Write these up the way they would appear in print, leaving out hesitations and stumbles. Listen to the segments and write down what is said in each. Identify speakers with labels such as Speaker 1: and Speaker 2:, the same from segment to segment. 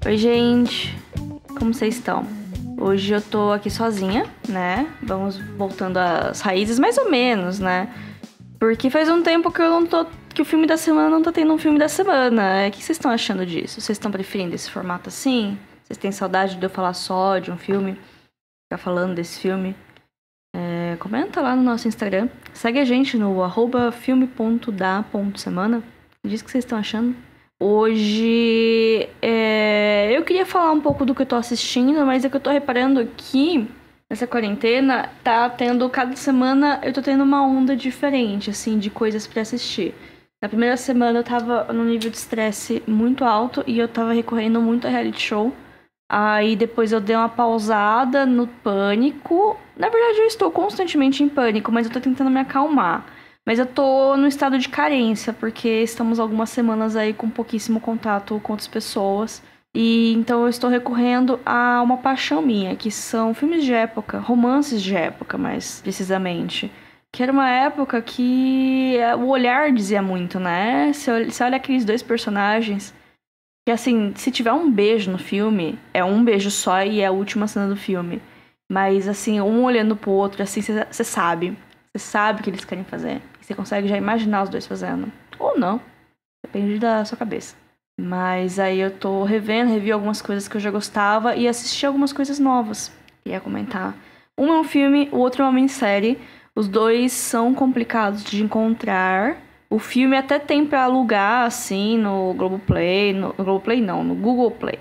Speaker 1: Oi, gente, como vocês estão? Hoje eu tô aqui sozinha, né? Vamos voltando às raízes, mais ou menos, né? Porque faz um tempo que eu não tô. Que o filme da semana não tá tendo um filme da semana. O que vocês estão achando disso? Vocês estão preferindo esse formato assim? Vocês têm saudade de eu falar só de um filme? Ficar falando desse filme? Comenta lá no nosso Instagram. Segue a gente no @filme.da.semana. Diz o que vocês estão achando. Hoje eu queria falar um pouco do que eu tô assistindo, mas é que eu tô reparando que nessa quarentena tá tendo, cada semana eu tô tendo uma onda diferente, assim, de coisas pra assistir. Na primeira semana eu tava num nível de estresse muito alto e eu tava recorrendo muito a reality show. Aí depois eu dei uma pausada no pânico. Na verdade eu estou constantemente em pânico, mas eu tô tentando me acalmar. Mas eu tô no estado de carência, porque estamos algumas semanas aí com pouquíssimo contato com outras pessoas. E então eu estou recorrendo a uma paixão minha, que são filmes de época, romances de época, mais precisamente. Que era uma época que o olhar dizia muito, né? Você olha aqueles dois personagens, que assim, se tiver um beijo no filme, é um beijo só e é a última cena do filme. Mas assim, um olhando pro outro, assim, você sabe. Você sabe o que eles querem fazer. Você consegue já imaginar os dois fazendo. Ou não. Depende da sua cabeça. Mas aí eu tô revi algumas coisas que eu já gostava e assisti algumas coisas novas. Queria comentar. Um é um filme, o outro é uma minissérie. Os dois são complicados de encontrar. O filme até tem pra alugar, assim, no Globoplay. No Globoplay não, no Google Play.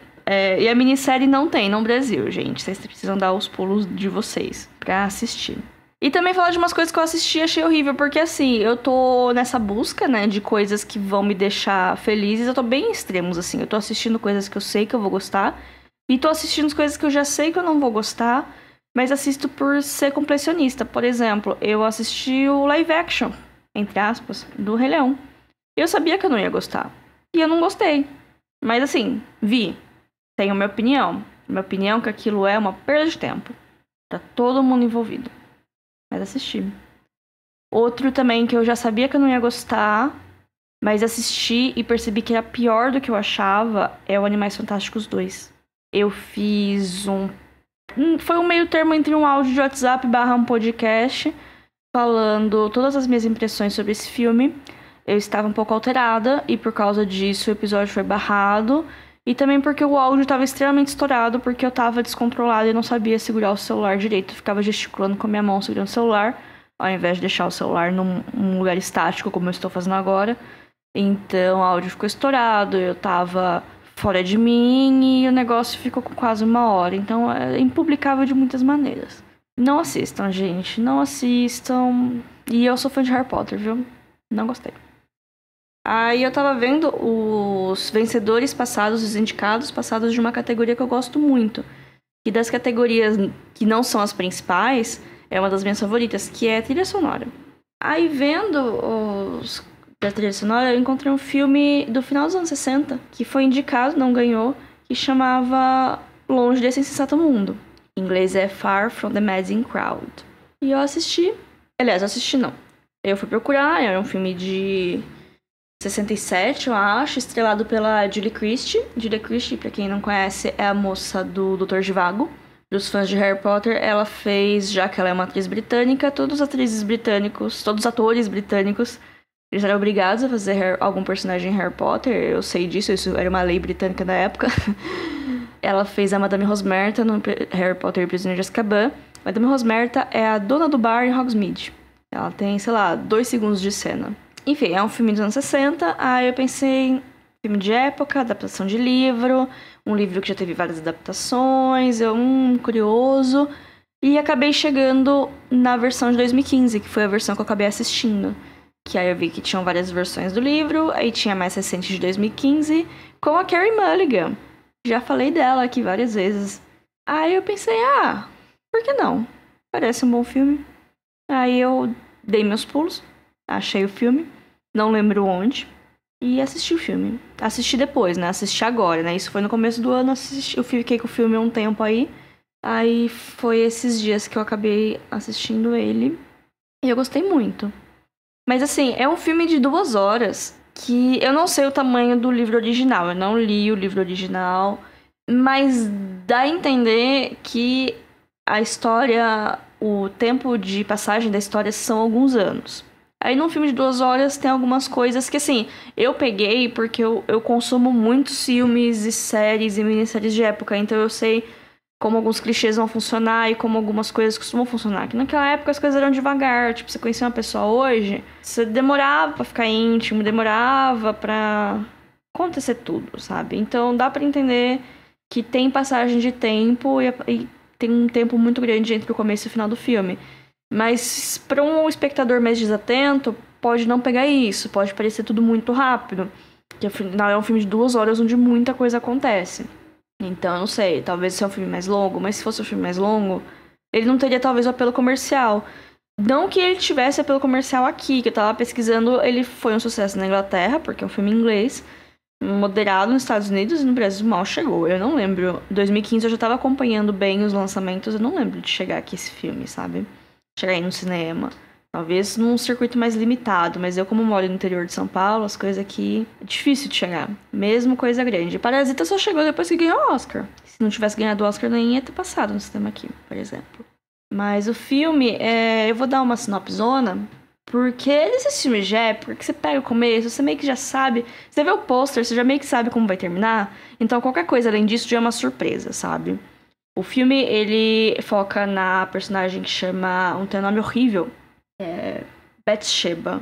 Speaker 1: E a minissérie não tem no Brasil, gente. Vocês precisam dar os pulos de vocês pra assistir. E também falar de umas coisas que eu assisti e achei horrível, porque assim, eu tô nessa busca, né, de coisas que vão me deixar felizes. Eu tô bem extremos, assim. Eu tô assistindo coisas que eu sei que eu vou gostar. E tô assistindo coisas que eu já sei que eu não vou gostar, mas assisto por ser completionista. Por exemplo, eu assisti o live action, entre aspas, do Rei Leão. Eu sabia que eu não ia gostar. E eu não gostei. Mas assim, vi. Tenho minha opinião. Minha opinião é que aquilo é uma perda de tempo pra todo mundo envolvido. Mas assisti. Outro também que eu já sabia que eu não ia gostar, mas assisti e percebi que era pior do que eu achava, é o Animais Fantásticos 2. Eu fiz foi um meio termo entre um áudio de WhatsApp / um podcast, falando todas as minhas impressões sobre esse filme. Eu estava um pouco alterada e por causa disso o episódio foi barrado. E também porque o áudio estava extremamente estourado, porque eu estava descontrolada e não sabia segurar o celular direito. Eu ficava gesticulando com a minha mão segurando o celular, ao invés de deixar o celular num lugar estático, como eu estou fazendo agora. Então o áudio ficou estourado, eu estava fora de mim e o negócio ficou com quase 1 hora. Então é impublicável de muitas maneiras. Não assistam, gente, não assistam. E eu sou fã de Harry Potter, viu? Não gostei. Aí eu tava vendo os vencedores passados, os indicados passados de uma categoria que eu gosto muito. E das categorias que não são as principais, é uma das minhas favoritas, que é trilha sonora. Aí vendo os da trilha sonora, eu encontrei um filme do final dos anos 60, que foi indicado, não ganhou, que chamava Longe desse Insensato Mundo. Em inglês é Far From the Madding Crowd. E eu assisti. Aliás, eu assisti não. Eu fui procurar, era um filme de 67, eu acho, estrelado pela Julie Christie. Julie Christie, pra quem não conhece, é a moça do Dr. Zhivago. Dos fãs de Harry Potter, ela fez, já que ela é uma atriz britânica, todos os atores britânicos, eles eram obrigados a fazer algum personagem em Harry Potter. Eu sei disso, isso era uma lei britânica da época. Ela fez a Madame Rosmerta no Harry Potter e o Prisioneiro de Azkaban. Madame Rosmerta é a dona do bar em Hogsmeade. Ela tem, 2 segundos de cena. Enfim, é um filme dos anos 60, aí eu pensei em filme de época, adaptação de livro, um livro que já teve várias adaptações, curioso, e acabei chegando na versão de 2015, que foi a versão que eu acabei assistindo. Que aí eu vi que tinham várias versões do livro, aí tinha a mais recente de 2015, com a Carey Mulligan. Já falei dela aqui várias vezes. Aí eu pensei, por que não? Parece um bom filme. Aí eu dei meus pulos. Achei o filme, não lembro onde, e assisti o filme. Assisti depois, né? Assisti agora, né? Isso foi no começo do ano, eu fiquei com o filme um tempo aí. Aí foi esses dias que eu acabei assistindo ele. E eu gostei muito. Mas assim, é um filme de 2 horas que eu não sei o tamanho do livro original. Eu não li o livro original. Mas dá a entender que a história, o tempo de passagem da história são alguns anos. Aí num filme de 2 horas tem algumas coisas que, assim, eu peguei porque eu consumo muitos filmes e séries e minisséries de época, então eu sei como alguns clichês vão funcionar e como algumas coisas costumam funcionar. Que naquela época as coisas eram devagar, tipo, você conhecia uma pessoa hoje, você demorava pra ficar íntimo, demorava pra acontecer tudo, sabe? Então dá pra entender que tem passagem de tempo e tem um tempo muito grande entre o começo e o final do filme. Mas para um espectador mais desatento, pode não pegar isso, pode parecer tudo muito rápido. Que afinal é um filme de 2 horas onde muita coisa acontece. Então, eu não sei, talvez seja um filme mais longo, mas se fosse um filme mais longo, ele não teria talvez o apelo comercial. Não que ele tivesse apelo comercial aqui, que eu tava pesquisando, ele foi um sucesso na Inglaterra, porque é um filme em inglês, moderado nos Estados Unidos e no Brasil mal chegou. Eu não lembro. Em 2015 eu já tava acompanhando bem os lançamentos, eu não lembro de chegar aqui esse filme, sabe? Chegar aí no cinema. Talvez num circuito mais limitado, mas eu, como moro no interior de São Paulo, as coisas aqui é difícil de chegar. Mesmo coisa grande. Parasita só chegou depois que ganhou o Oscar. Se não tivesse ganhado o Oscar, nem ia ter passado no cinema aqui, por exemplo. Mas o filme, eu vou dar uma sinopsona, porque nesses filmes de época, que você pega o começo, você meio que já sabe. Você vê o pôster, você já meio que sabe como vai terminar. Então qualquer coisa além disso já é uma surpresa, sabe? O filme, ele foca na personagem que chama... tem um nome horrível. Bathsheba.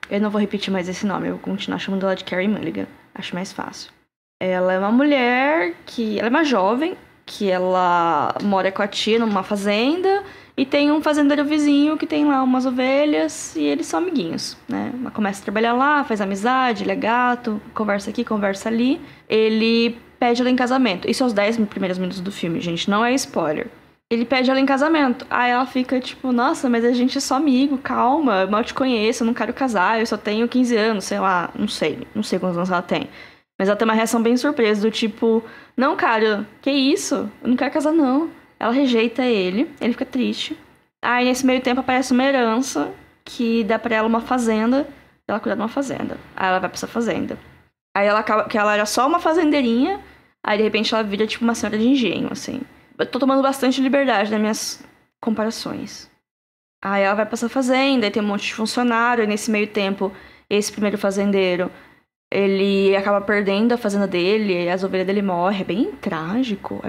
Speaker 1: Eu não vou repetir mais esse nome, eu vou continuar chamando ela de Carey Mulligan. Acho mais fácil. Ela é uma mulher que... Ela é uma jovem, que ela mora com a tia numa fazenda... E tem um fazendeiro vizinho que tem lá umas ovelhas e eles são amiguinhos, né? Ela começa a trabalhar lá, faz amizade, ele é gato, conversa aqui, conversa ali. Ele pede ela em casamento. Isso aos 10 primeiros minutos do filme, gente, não é spoiler. Ele pede ela em casamento. Aí ela fica tipo, nossa, mas a gente é só amigo, calma, eu mal te conheço, eu não quero casar, eu só tenho 15 anos, sei lá, não sei quantos anos ela tem. Mas ela tem uma reação bem surpresa, do tipo, não, cara, que isso? Eu não quero casar, não. Ela rejeita ele fica triste. Aí, nesse meio tempo, aparece uma herança que dá pra ela uma fazenda. Ela cuida de uma fazenda. Aí ela vai pra essa fazenda. Aí ela acaba que ela era só uma fazendeirinha. Aí, de repente, ela vira, tipo, uma senhora de engenho, assim. Eu tô tomando bastante liberdade nas minhas comparações. Aí ela vai pra essa fazenda e tem um monte de funcionário. E nesse meio tempo, esse primeiro fazendeiro... Ele acaba perdendo a fazenda dele, as ovelhas dele morrem. É bem trágico,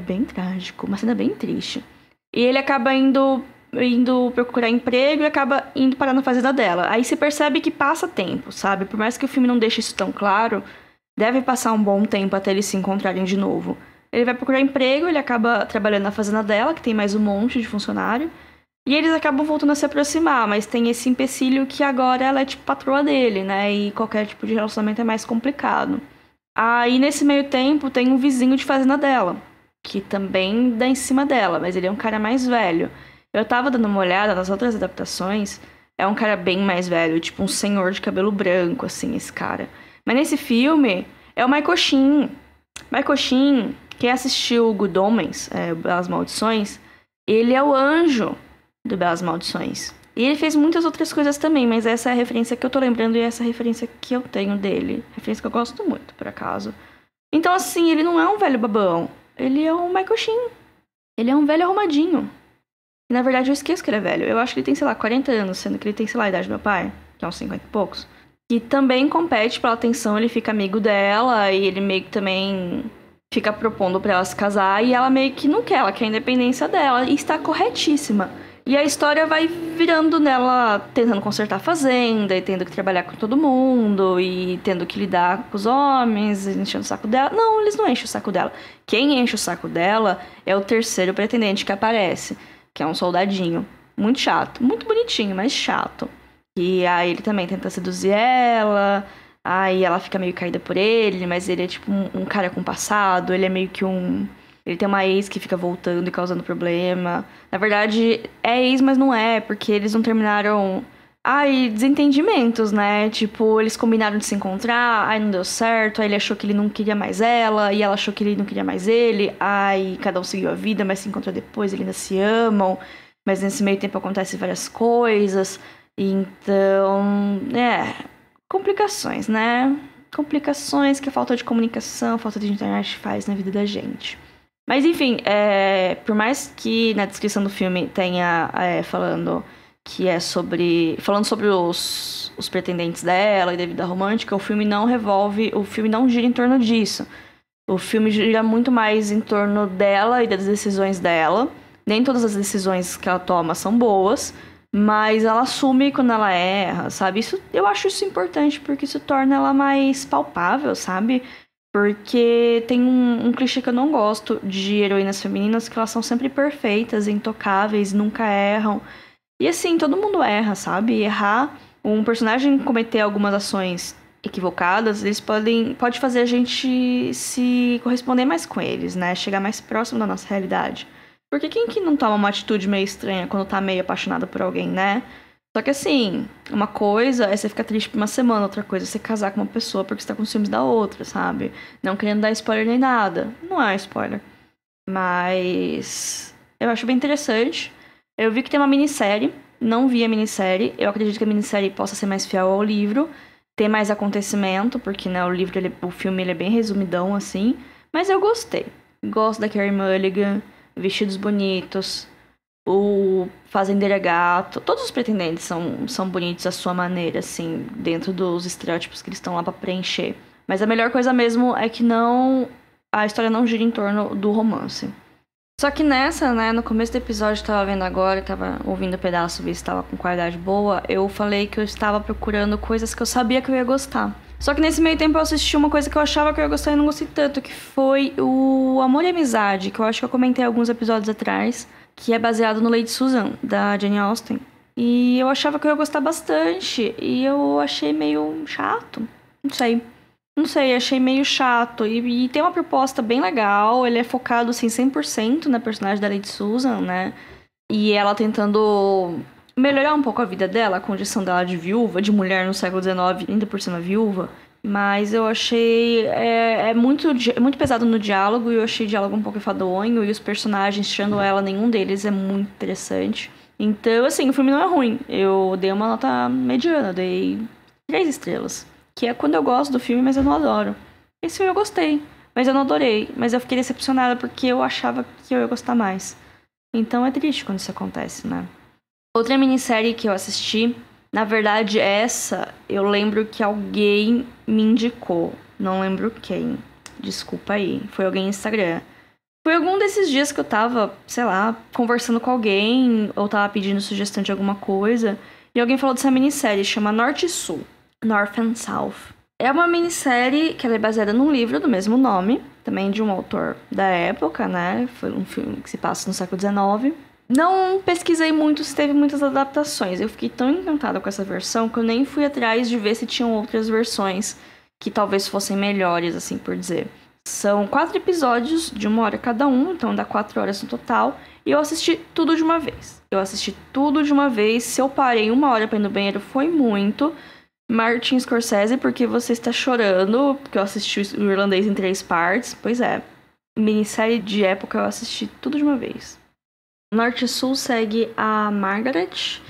Speaker 1: uma cena bem triste. E ele acaba indo procurar emprego e acaba indo parar na fazenda dela. Aí você percebe que passa tempo, sabe? Por mais que o filme não deixe isso tão claro, deve passar um bom tempo até eles se encontrarem de novo. Ele vai procurar emprego, ele acaba trabalhando na fazenda dela, que tem mais um monte de funcionário. E eles acabam voltando a se aproximar, mas tem esse empecilho que agora ela é tipo patroa dele, né? E qualquer tipo de relacionamento é mais complicado. Aí nesse meio tempo tem um vizinho de fazenda dela, que também dá em cima dela, mas ele é um cara mais velho. Eu tava dando uma olhada nas outras adaptações, é um cara bem mais velho, tipo um senhor de cabelo branco, assim, esse cara. Mas nesse filme é o Michael Sheen. Michael Sheen, quem assistiu Good Omens, Belas Maldições, ele é o anjo do Belas Maldições. E ele fez muitas outras coisas também, mas essa é a referência que eu tô lembrando e essa é a referência que eu tenho dele. Referência que eu gosto muito, por acaso. Então, assim, ele não é um velho babão. Ele é o Michael Sheen. Ele é um velho arrumadinho. E, na verdade, eu esqueço que ele é velho. Eu acho que ele tem, sei lá, 40 anos, sendo que ele tem, sei lá, a idade do meu pai, que é uns 50 e poucos. E também compete pela atenção, ele fica amigo dela e ele meio que também fica propondo pra ela se casar. E ela meio que não quer, ela quer a independência dela. E está corretíssima. E a história vai virando nela tentando consertar a fazenda e tendo que trabalhar com todo mundo e tendo que lidar com os homens, enchendo o saco dela. Não, eles não enchem o saco dela. Quem enche o saco dela é o terceiro pretendente que aparece, que é um soldadinho. Muito chato. Muito bonitinho, mas chato. E aí ele também tenta seduzir ela, aí ela fica meio caída por ele, mas ele é tipo um cara com passado, ele é meio que um... Ele tem uma ex que fica voltando e causando problema. Na verdade, é ex, mas não é, porque eles não terminaram... Ai, desentendimentos, né? Tipo, eles combinaram de se encontrar, aí não deu certo, aí ele achou que ele não queria mais ela, e ela achou que ele não queria mais ele, aí cada um seguiu a vida, mas se encontrou depois, eles ainda se amam, mas nesse meio tempo acontecem várias coisas, então... complicações, né? complicações que a falta de comunicação, a falta de internet faz na vida da gente. Mas enfim, por mais que na descrição do filme tenha falando que é falando sobre os pretendentes dela e da vida romântica, o filme não gira em torno disso. O filme gira muito mais em torno dela e das decisões dela. Nem todas as decisões que ela toma são boas, mas ela assume quando ela erra, sabe? Eu acho isso importante, porque isso torna ela mais palpável, sabe? Porque tem um clichê que eu não gosto de heroínas femininas, que elas são sempre perfeitas, intocáveis, nunca erram. E assim, todo mundo erra, sabe? E errar, um personagem cometer algumas ações equivocadas, pode fazer a gente se corresponder mais com eles, né? Chegar mais próximo da nossa realidade. Porque quem que não toma uma atitude meio estranha quando tá meio apaixonado por alguém, né? Só que assim, uma coisa é você ficar triste por uma semana, outra coisa é você casar com uma pessoa porque você tá com ciúmes da outra, sabe? Não querendo dar spoiler nem nada. Não é spoiler. Mas eu acho bem interessante. Eu vi que tem uma minissérie. Não vi a minissérie. Eu acredito que a minissérie possa ser mais fiel ao livro. Ter mais acontecimento, porque né, o filme ele é bem resumidão, assim. Mas eu gostei. Gosto da Carey Mulligan, vestidos bonitos, o fazendeiro é gato. Todos os pretendentes são bonitos à sua maneira, assim, dentro dos estereótipos que eles estão lá pra preencher. Mas a melhor coisa mesmo é que a história não gira em torno do romance. Só que nessa, né, no começo do episódio, eu tava vendo agora, tava ouvindo o pedaço, ver se tava com qualidade boa, eu falei que eu estava procurando coisas que eu sabia que eu ia gostar. Só que nesse meio tempo eu assisti uma coisa que eu achava que eu ia gostar e não gostei tanto, que foi o Amor e Amizade, que eu acho que eu comentei alguns episódios atrás, que é baseado no Lady Susan, da Jane Austen. E eu achava que eu ia gostar bastante, e eu achei meio chato, Não sei, achei meio chato. E tem uma proposta bem legal. Ele é focado, assim, 100% na personagem da Lady Susan, né? E ela tentando melhorar um pouco a vida dela, a condição dela de viúva, de mulher no século XIX, ainda por cima viúva. Mas eu achei... É muito pesado no diálogo, e eu achei o diálogo um pouco enfadonho. E os personagens, tirando ela, nenhum deles é muito interessante. Então, assim, o filme não é ruim. Eu dei uma nota mediana, dei 3 estrelas. Que é quando eu gosto do filme, mas eu não adoro. Esse filme eu gostei, mas eu não adorei. Mas eu fiquei decepcionada porque eu achava que eu ia gostar mais. Então é triste quando isso acontece, né? Outra minissérie que eu assisti, na verdade essa, eu lembro que alguém me indicou. Não lembro quem. Desculpa aí. Foi alguém no Instagram. Foi algum desses dias que eu tava, sei lá, conversando com alguém, ou tava pedindo sugestão de alguma coisa. E alguém falou dessa minissérie, chama Norte e Sul. North and South. É uma minissérie que ela é baseada num livro do mesmo nome, também de um autor da época, né? Foi um filme que se passa no século XIX. Não pesquisei muito se teve muitas adaptações. Eu fiquei tão encantada com essa versão que eu nem fui atrás de ver se tinham outras versões que talvez fossem melhores, assim por dizer. São 4 episódios de 1 hora cada um, então dá 4 horas no total. E eu assisti tudo de uma vez. Se eu parei 1 hora pra ir no banheiro, foi muito. Martin Scorsese, porque você está chorando, porque eu assisti o Irlandês em 3 partes. Pois é, minissérie de época eu assisti tudo de uma vez. Norte e Sul segue a Margaret.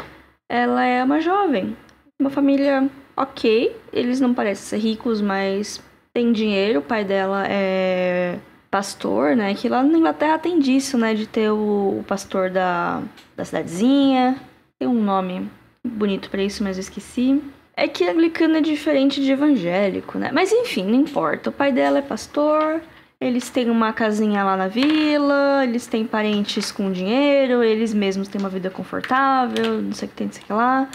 Speaker 1: Ela é uma jovem, uma família ok. Eles não parecem ser ricos, mas tem dinheiro. O pai dela é pastor, né? Que lá na Inglaterra tem disso, né? De ter o pastor da cidadezinha. Tem um nome bonito pra isso, mas eu esqueci. É que anglicano é diferente de evangélico, né? Mas enfim, não importa. O pai dela é pastor, eles têm uma casinha lá na vila, eles têm parentes com dinheiro, eles mesmos têm uma vida confortável, não sei o que tem, não sei o que lá.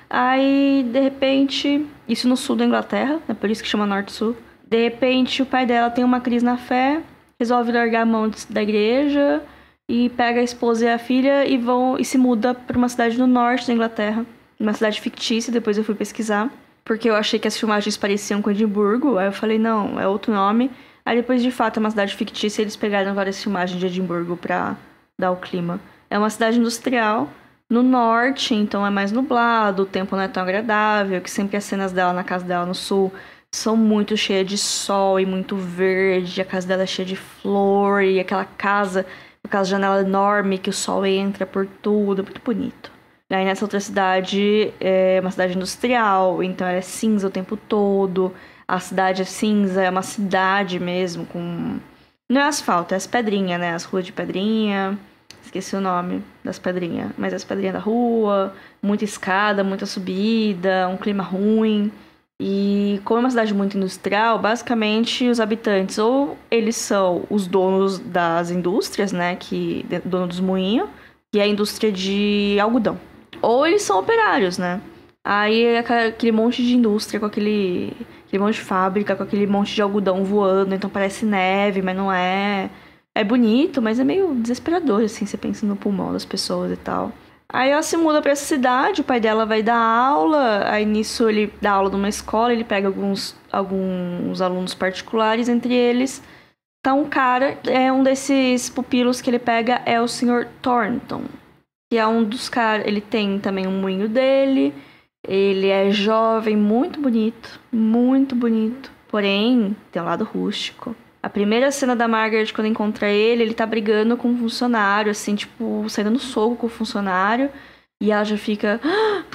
Speaker 1: Aí, de repente, isso no sul da Inglaterra, é por isso que chama Norte-Sul. De repente, o pai dela tem uma crise na fé, resolve largar a mão da igreja e pega a esposa e a filha e se muda para uma cidade no norte da Inglaterra. Uma cidade fictícia, depois eu fui pesquisar, porque eu achei que as filmagens pareciam com Edimburgo, aí eu falei, não, é outro nome. Aí depois, de fato, é uma cidade fictícia e eles pegaram várias filmagens de Edimburgo pra dar o clima. É uma cidade industrial, no norte, então é mais nublado, o tempo não é tão agradável, que sempre as cenas dela na casa dela no sul são muito cheias de sol e muito verde, a casa dela é cheia de flor, e aquela casa com aquela janela enorme que o sol entra por tudo, muito bonito. Aí nessa outra cidade, é uma cidade industrial, então ela é cinza o tempo todo. A cidade é cinza, é uma cidade mesmo, com... Não é asfalto, é as pedrinhas, né? As ruas de pedrinha. Esqueci o nome das pedrinhas. Mas as pedrinhas da rua, muita escada, muita subida, um clima ruim. E como é uma cidade muito industrial, basicamente os habitantes ou eles são os donos das indústrias, né? Dono dos moinhos, que é a indústria de algodão. Ou eles são operários, né? Aí é aquele monte de indústria com aquele monte de fábrica, com aquele monte de algodão voando, então parece neve, mas não é. É bonito, mas é meio desesperador, assim, você pensa no pulmão das pessoas e tal. Aí ela se muda pra essa cidade, o pai dela vai dar aula, aí nisso ele dá aula numa escola, ele pega alguns alunos particulares, entre eles tá um cara, um desses pupilos que ele pega é o Sr. Thornton, que é um dos caras, ele tem também um moinho dele. Ele é jovem, muito bonito, porém tem um lado rústico. A primeira cena da Margaret, quando encontra ele tá brigando com um funcionário, assim, tipo, saindo no soco com o funcionário. E ela já fica,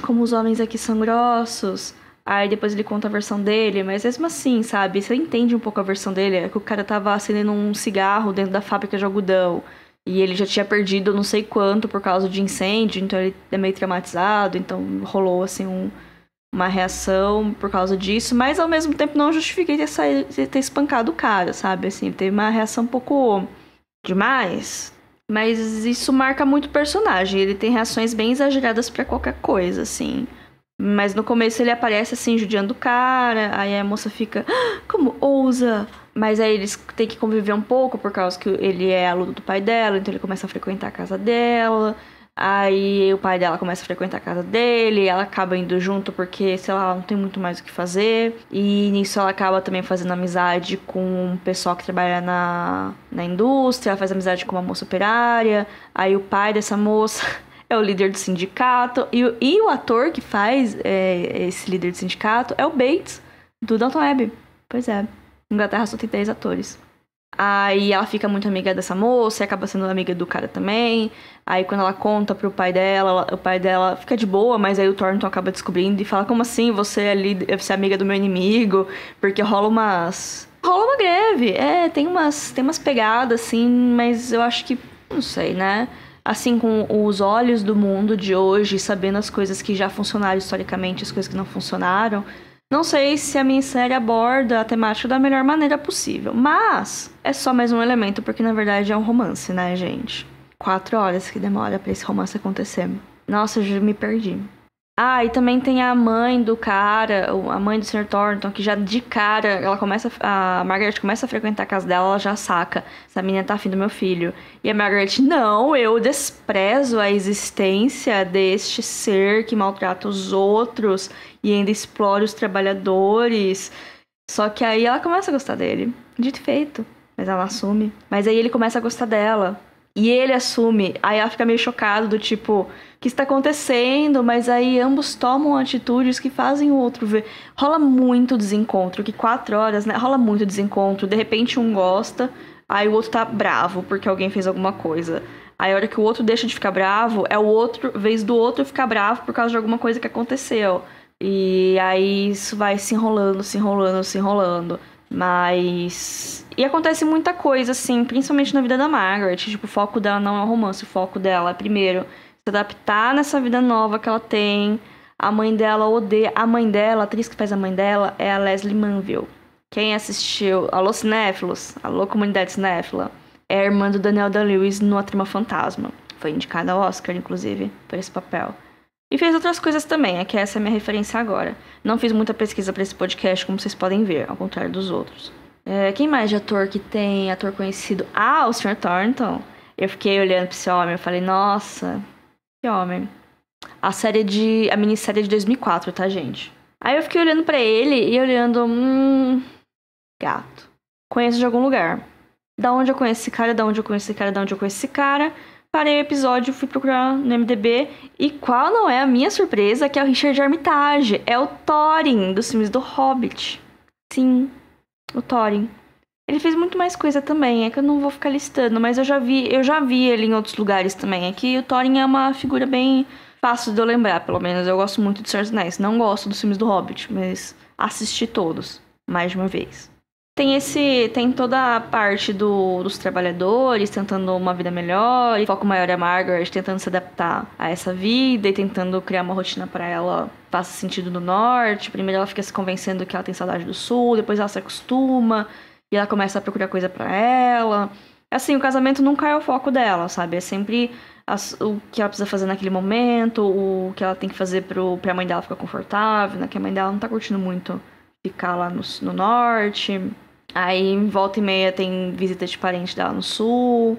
Speaker 1: como os homens aqui são grossos. Aí depois ele conta a versão dele, mas mesmo assim, sabe? Você entende um pouco a versão dele, é que o cara tava acendendo um cigarro dentro da fábrica de algodão. E ele já tinha perdido não sei quanto por causa de incêndio, então ele é meio traumatizado, então rolou, assim, uma reação por causa disso, mas ao mesmo tempo não justifiquei ter espancado o cara, sabe? Assim, teve uma reação um pouco demais, mas isso marca muito o personagem, ele tem reações bem exageradas pra qualquer coisa, assim. Mas no começo ele aparece assim, judiando o cara, aí a moça fica, como ousa? Mas aí eles têm que conviver um pouco por causa que ele é aluno do pai dela, então ele começa a frequentar a casa dela. Aí o pai dela começa a frequentar a casa dele, ela acaba indo junto porque, sei lá, ela não tem muito mais o que fazer. E nisso ela acaba também fazendo amizade com o pessoal que trabalha na indústria, ela faz amizade com uma moça operária. Aí o pai dessa moça é o líder do sindicato. E o ator que faz esse líder do sindicato é o Bates, do Downton Abbey. Pois é, Inglaterra só tem 10 atores. Aí ela fica muito amiga dessa moça e acaba sendo amiga do cara também. Aí quando ela conta pro pai dela, o pai dela fica de boa, mas aí o Thornton acaba descobrindo e fala, como assim, você é amiga do meu inimigo? Porque rola uma greve. Tem umas pegadas, assim, mas eu acho que, não sei, né? Assim, com os olhos do mundo de hoje, sabendo as coisas que já funcionaram historicamente, as coisas que não funcionaram, não sei se a minissérie aborda a temática da melhor maneira possível. Mas é só mais um elemento, porque na verdade é um romance, né, gente? 4 horas que demora pra esse romance acontecer. Nossa, eu já me perdi. Ah, e também tem a mãe do cara, a mãe do Sr. Thornton, que já de cara, a Margaret começa a frequentar a casa dela, ela já saca, essa menina tá afim do meu filho. E a Margaret, não, eu desprezo a existência deste ser que maltrata os outros e ainda explora os trabalhadores. Só que aí ela começa a gostar dele, dito e feito, mas ela assume. Mas aí ele começa a gostar dela. E ele assume, aí ela fica meio chocada, do tipo, o que está acontecendo? Mas aí ambos tomam atitudes que fazem o outro ver. Rola muito desencontro, que 4 horas, né? Rola muito desencontro. De repente um gosta, aí o outro tá bravo porque alguém fez alguma coisa. Aí a hora que o outro deixa de ficar bravo, é o outro, vez do outro ficar bravo por causa de alguma coisa que aconteceu. E aí isso vai se enrolando, se enrolando, se enrolando. Mas... E acontece muita coisa, assim, principalmente na vida da Margaret. Tipo, o foco dela não é o romance, o foco dela é, primeiro, se adaptar nessa vida nova que ela tem. A mãe dela odeia... A mãe dela, a atriz que faz a mãe dela, é a Leslie Manville. Quem assistiu Alô Cinéfilos, Alô Comunidade Cinéfila, é a irmã do Daniel Day-Lewis no A Trama Fantasma. Foi indicada ao Oscar, inclusive, por esse papel. E fez outras coisas também, é que essa é a minha referência agora. Não fiz muita pesquisa pra esse podcast, como vocês podem ver, ao contrário dos outros. Quem mais de ator que tem ator conhecido? Ah, o Sr. Thornton. Eu fiquei olhando pra esse homem, eu falei, nossa, que homem. A minissérie de 2004, tá, gente? Aí eu fiquei olhando pra ele e olhando, gato. Conheço de algum lugar. Da onde eu conheço esse cara, da onde eu conheço esse cara, da onde eu conheço esse cara. Parei o episódio, fui procurar no MDB. E qual não é a minha surpresa, que é o Richard Armitage. É o Thorin, dos filmes do Hobbit. Sim, o Thorin. Ele fez muito mais coisa também, é que eu não vou ficar listando, mas eu já vi ele em outros lugares também. É que o Thorin é uma figura bem fácil de eu lembrar, pelo menos. Eu gosto muito de Senhor dos Anéis. Não gosto dos filmes do Hobbit, mas assisti todos. mais de uma vez. Tem toda a parte dos trabalhadores tentando uma vida melhor, e o foco maior é a Margaret tentando se adaptar a essa vida e tentando criar uma rotina para ela faça sentido no norte. Primeiro ela fica se convencendo que ela tem saudade do sul, depois ela se acostuma e ela começa a procurar coisa para ela. Assim, o casamento nunca é o foco dela, sabe? É sempre o que ela precisa fazer naquele momento, o que ela tem que fazer pra mãe dela ficar confortável, né? Que a mãe dela não tá curtindo muito ficar lá no norte. Aí, volta e meia, tem visita de parente dela no sul.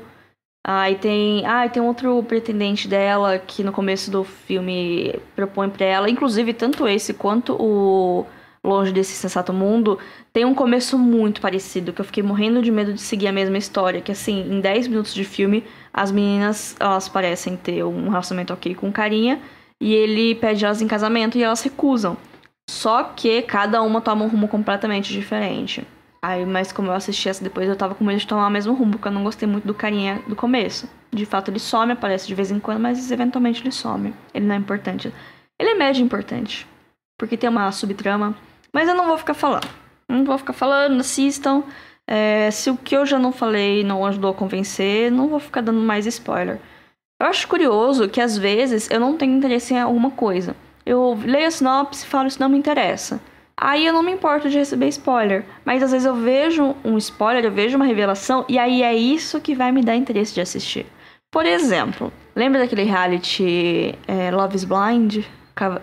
Speaker 1: Aí tem outro pretendente dela que no começo do filme propõe pra ela, inclusive tanto esse quanto o Longe desse Sensato Mundo, tem um começo muito parecido, que eu fiquei morrendo de medo de seguir a mesma história, que assim, em 10 minutos de filme, as meninas, elas parecem ter um relacionamento ok com o carinha, e ele pede elas em casamento e elas recusam. Só que cada uma toma um rumo completamente diferente. Aí, mas como eu assisti essa depois, eu tava com medo de tomar o mesmo rumo, porque eu não gostei muito do carinha do começo. De fato, ele some, aparece de vez em quando, mas eventualmente ele some. Ele não é importante. Ele é médio importante, porque tem uma subtrama. Mas eu não vou ficar falando. Não vou ficar falando, assistam. Se o que eu já não falei não ajudou a convencer, não vou ficar dando mais spoiler. Eu acho curioso que às vezes eu não tenho interesse em alguma coisa. Eu leio a sinopse e falo, isso não me interessa. Aí eu não me importo de receber spoiler. Mas às vezes eu vejo um spoiler, eu vejo uma revelação, e aí é isso que vai me dar interesse de assistir. Por exemplo, lembra daquele reality Love is Blind?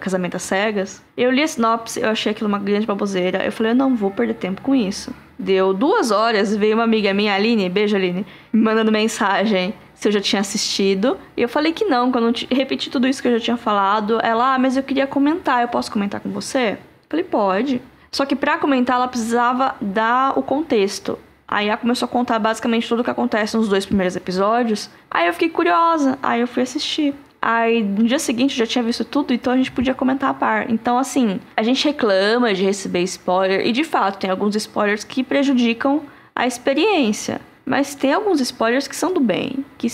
Speaker 1: Casamento às cegas? Eu li a sinopse, eu achei aquilo uma grande baboseira. Eu falei, eu não vou perder tempo com isso. Deu 2 horas, veio uma amiga minha, Aline, beijo Aline, me mandando mensagem se eu já tinha assistido. E eu falei que não, quando eu repeti tudo isso que eu já tinha falado. Ela, mas eu queria comentar, eu posso comentar com você? Eu falei, pode. Só que pra comentar, ela precisava dar o contexto. Aí ela começou a contar basicamente tudo o que acontece nos 2 primeiros episódios. Aí eu fiquei curiosa, aí eu fui assistir. Aí, no dia seguinte, eu já tinha visto tudo, então a gente podia comentar a par. Então, assim, a gente reclama de receber spoiler, e de fato, tem alguns spoilers que prejudicam a experiência. Mas tem alguns spoilers que são do bem, que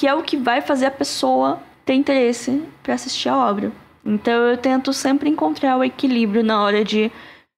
Speaker 1: é o que vai fazer a pessoa ter interesse pra assistir a obra. Então, eu tento sempre encontrar o equilíbrio na hora de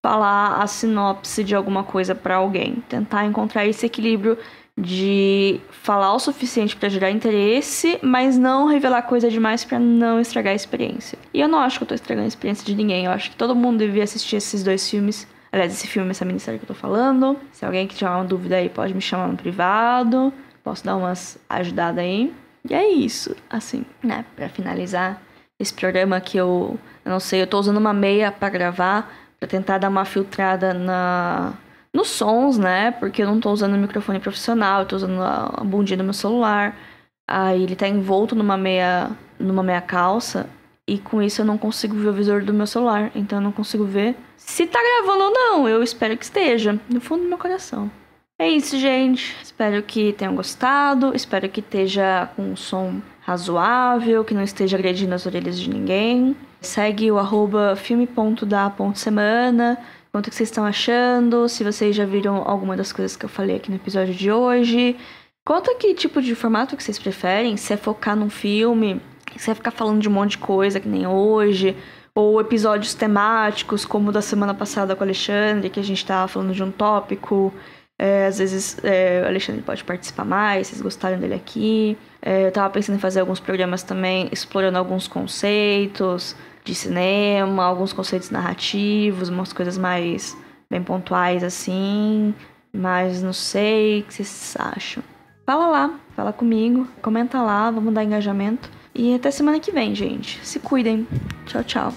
Speaker 1: falar a sinopse de alguma coisa pra alguém. Tentar encontrar esse equilíbrio de falar o suficiente pra gerar interesse, mas não revelar coisa demais pra não estragar a experiência. E eu não acho que eu tô estragando a experiência de ninguém. Eu acho que todo mundo devia assistir esses 2 filmes. Aliás, esse filme, essa minissérie que eu tô falando. Se alguém que tiver uma dúvida aí, pode me chamar no privado. Posso dar umas ajudadas aí. E é isso, assim, né? Pra finalizar esse programa que eu não sei, eu tô usando uma meia pra gravar, pra tentar dar uma filtrada nos sons, né? Porque eu não tô usando o microfone profissional, eu tô usando a bundinha do meu celular. Aí ele tá envolto numa meia calça, e com isso eu não consigo ver o visor do meu celular. Então eu não consigo ver se tá gravando ou não. Eu espero que esteja, no fundo do meu coração. É isso, gente. Espero que tenham gostado. Espero que esteja com um som razoável, que não esteja agredindo as orelhas de ninguém. Segue o @filme.da.semana. Quanto que vocês estão achando, se vocês já viram alguma das coisas que eu falei aqui no episódio de hoje. Conta que tipo de formato que vocês preferem, se é focar num filme, se é ficar falando de um monte de coisa que nem hoje, ou episódios temáticos, como o da semana passada com o Alexandre, que a gente tava falando de um tópico. Às vezes o Alexandre pode participar mais, vocês gostaram dele aqui. Eu tava pensando em fazer alguns programas também, explorando alguns conceitos de cinema, alguns conceitos narrativos, umas coisas mais bem pontuais assim. Mas não sei, o que vocês acham? Fala lá, fala comigo, comenta lá, vamos dar engajamento. E até semana que vem, gente. Se cuidem. Tchau, tchau.